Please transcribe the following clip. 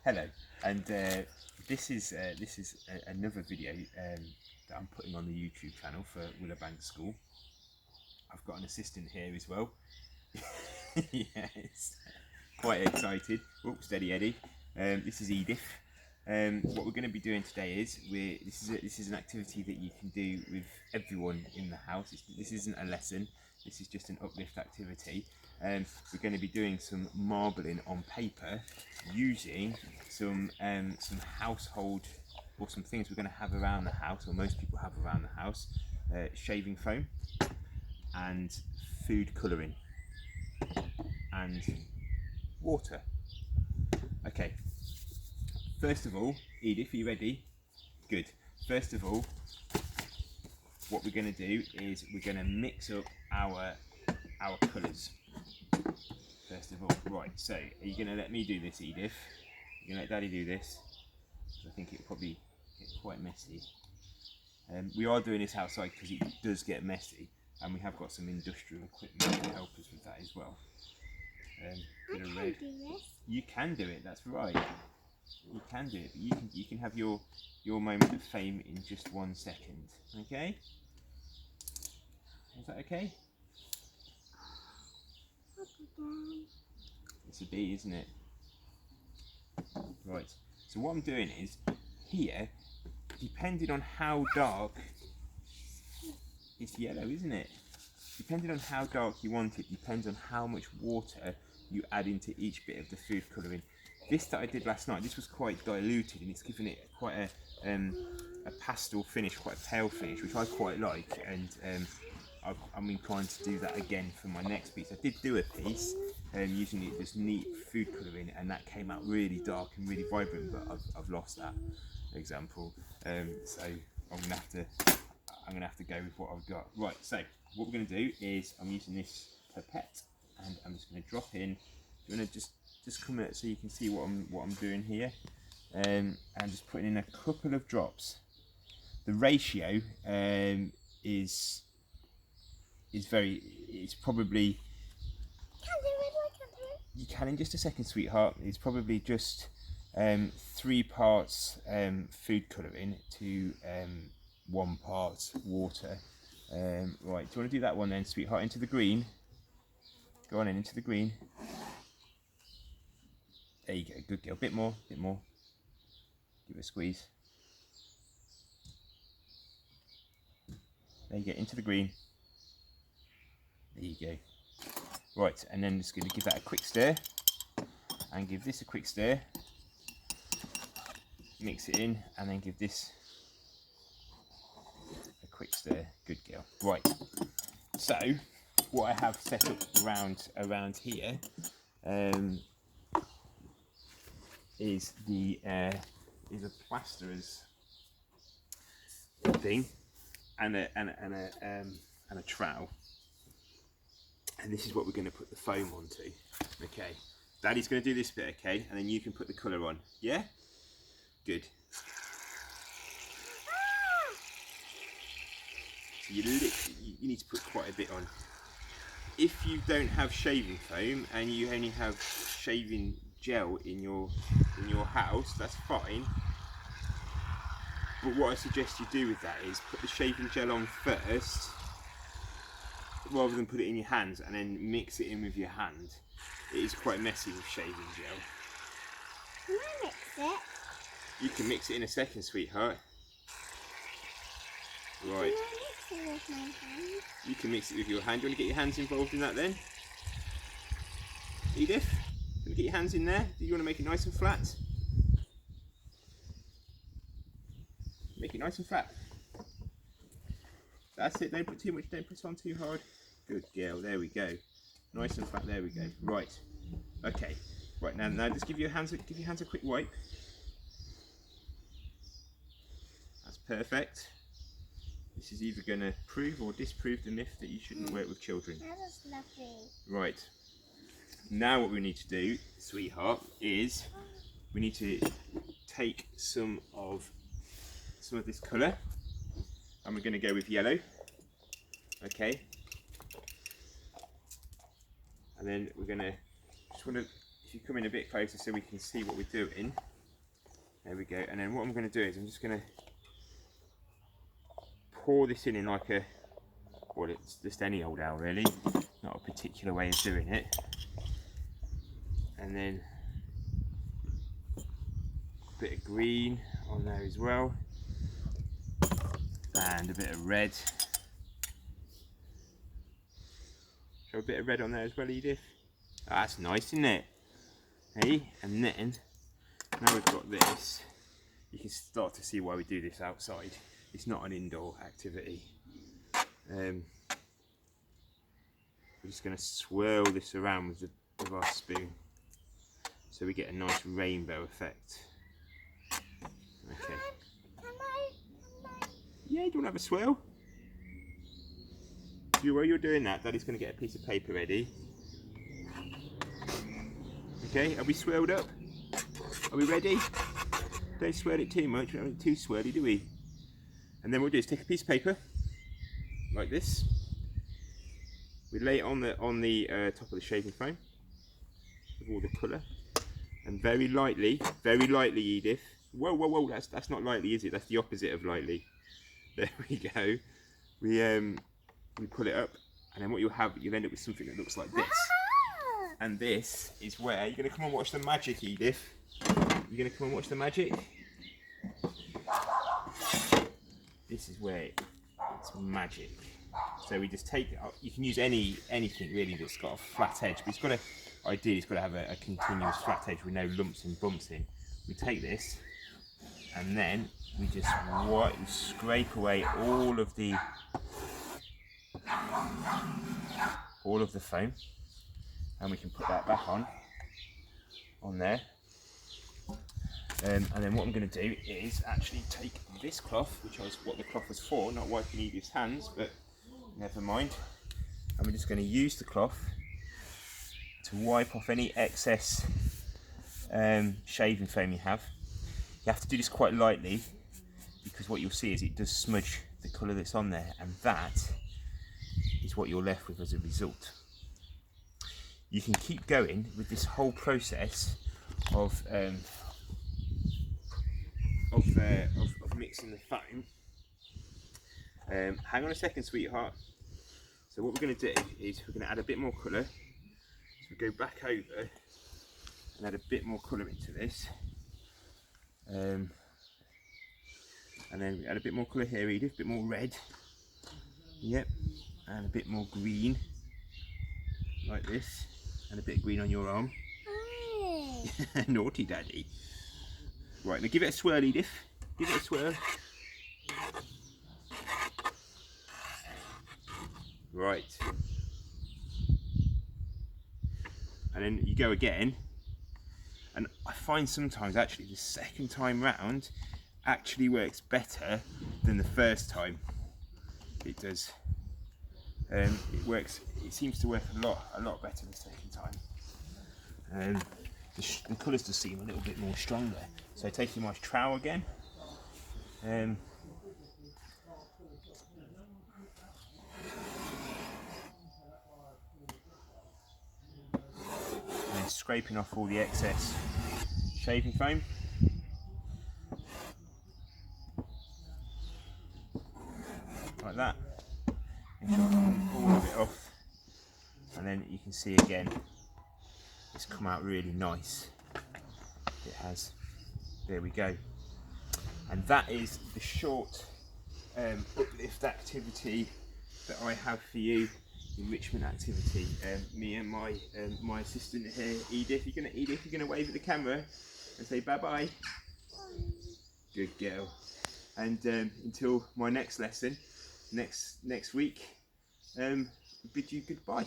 Hello, and this is another video that I'm putting on the YouTube channel for Willowbank School. I've got an assistant here as well. Yes, quite excited. Oh, steady Eddie. This is Edith. What we're going to be doing today is this is an activity that you can do with everyone in the house. This isn't a lesson. This is just an uplift activity. We're going to be doing some marbling on paper using some household, or some things we're going to have around the house, or most people have around the house: shaving foam and food colouring and water. Okay. First of all, Edith, are you ready? Good. First of all, what we're going to do is we're going to mix up our colours. First of all, right, so are you going to let me do this, Edith? You're going to let Daddy do this? I think it'll probably get quite messy. We are doing this outside because it does get messy, and we have got some industrial equipment to help us with that as well. I can do this. You can do it, that's right. You can do it, but you can have your moment of fame in just 1 second, okay? Is that okay? It's a B, isn't it? Right, so what I'm doing is, here, depending on how dark, it's yellow, isn't it? Depending on how dark you want it, depends on how much water you add into each bit of the food colouring. This that I did last night, this was quite diluted, and it's given it quite a pastel finish, quite a pale finish, which I quite like, and I'm inclined to do that again for my next piece. I did do a piece using this neat food colouring, and that came out really dark and really vibrant, but I've lost that example, so I'm gonna have to go with what I've got. Right, so what we're gonna do is I'm using this pipette, and I'm just gonna drop in. I'm gonna just come at it so you can see what I'm doing here, and just putting in a couple of drops. The ratio is probably, you can in just a second, sweetheart. It's probably just 3 parts food colouring to 1 part water. Right, do you want to do that one then, sweetheart? Into the green. Go on in, into the green. There you go, good girl. Bit more, bit more. Give it a squeeze. There you go, into the green. There you go. Right, and then just going to give that a quick stir, and give this a quick stir. Mix it in, and then give this a quick stir. Good girl. Right. So, what I have set up around here is a plasterer's thing and a trowel, and this is what we're going to put the foam onto. Okay, Daddy's going to do this bit, okay, and then you can put the colour on. Yeah, good. So you need to put quite a bit on. If you don't have shaving foam and you only have shaving gel in your house, that's fine. But what I suggest you do with that is put the shaving gel on first, rather than put it in your hands and then mix it in with your hand. It is quite messy with shaving gel. Can I mix it? You can mix it in a second, sweetheart. Right. Can I mix it with my hand? You can mix it with your hand. Do you want to get your hands involved in that then? Edith? You want to get your hands in there? Do you want to make it nice and flat? Make it nice and flat. That's it, don't put too much, don't put it on too hard. Good girl, there we go. Nice and flat, there we go. Right, okay. Right, now just give your hands a quick wipe. That's perfect. This is either going to prove or disprove the myth that you shouldn't work with children. That was lovely. Right. Now what we need to do, sweetheart, is we need to take some of this colour, and we're going to go with yellow. Okay. And then we're going to, if you come in a bit closer so we can see what we're doing, There we go. And then what I'm going to do is I'm just going to pour this in like a, well, it's just any old owl really, not a particular way of doing it. And then a bit of green on there as well, and a bit of red. Show a bit of red on there as well, Edith. Oh, that's nice, isn't it? Hey, and then now we've got this, you can start to see why we do this outside. It's not an indoor activity. We're just going to swirl this around with our spoon so we get a nice rainbow effect. Okay. Can I? Yeah, do you want to have a swirl? While you're doing that, Daddy's going to get a piece of paper ready. Okay, are we swirled up? Are we ready? Don't swirl it too much, we don't want it too swirly, do we? And then what we'll do is take a piece of paper, like this. We lay it on the top of the shaving foam with all the colour, and very lightly, Edith. Whoa, whoa, whoa! That's not lightly, is it? That's the opposite of lightly. There we go. We pull it up, and then what you'll end up with something that looks like this. And this is where you're going to come and watch the magic, Edith. You're going to come and watch the magic. This is where it's magic. So we just take, you can use anything really that's got a flat edge, but it's got to, ideally it's got to have a continuous flat edge with no lumps and bumps in. We take this, and then we just scrape away all of the foam, and we can put that back on there. And then what I'm going to do is actually take this cloth, which was what the cloth was for, not wiping Edith's hands, but never mind. And we're just going to use the cloth to wipe off any excess shaving foam you have. You have to do this quite lightly, because what you'll see is it does smudge the colour that's on there, and that is what you're left with as a result. You can keep going with this whole process of mixing the foam. Hang on a second, sweetheart. So what we're going to do is we're going to add a bit more colour. So we go back over and add a bit more colour into this. And then we add a bit more colour here, Edith, a bit more red. Yep, and a bit more green, like this, and a bit of green on your arm. Naughty Daddy. Right, now give it a swirl, Edith. Give it a swirl. Right. And then you go again. And I find sometimes actually the second time round actually works better than the first time. It does. It seems to work a lot better the second time. The colours just seem a little bit more stronger. So taking my trowel again, and scraping off all the excess shaving foam. Like that. Make sure I pull all of it off, and then you can see again it's come out really nice. It has. There we go. And that is the short uplift activity that I have for you, enrichment activity. Me and my assistant here, Edith. You're gonna wave at the camera and say bye bye. Good girl. And until my next lesson, next week, bid you goodbye.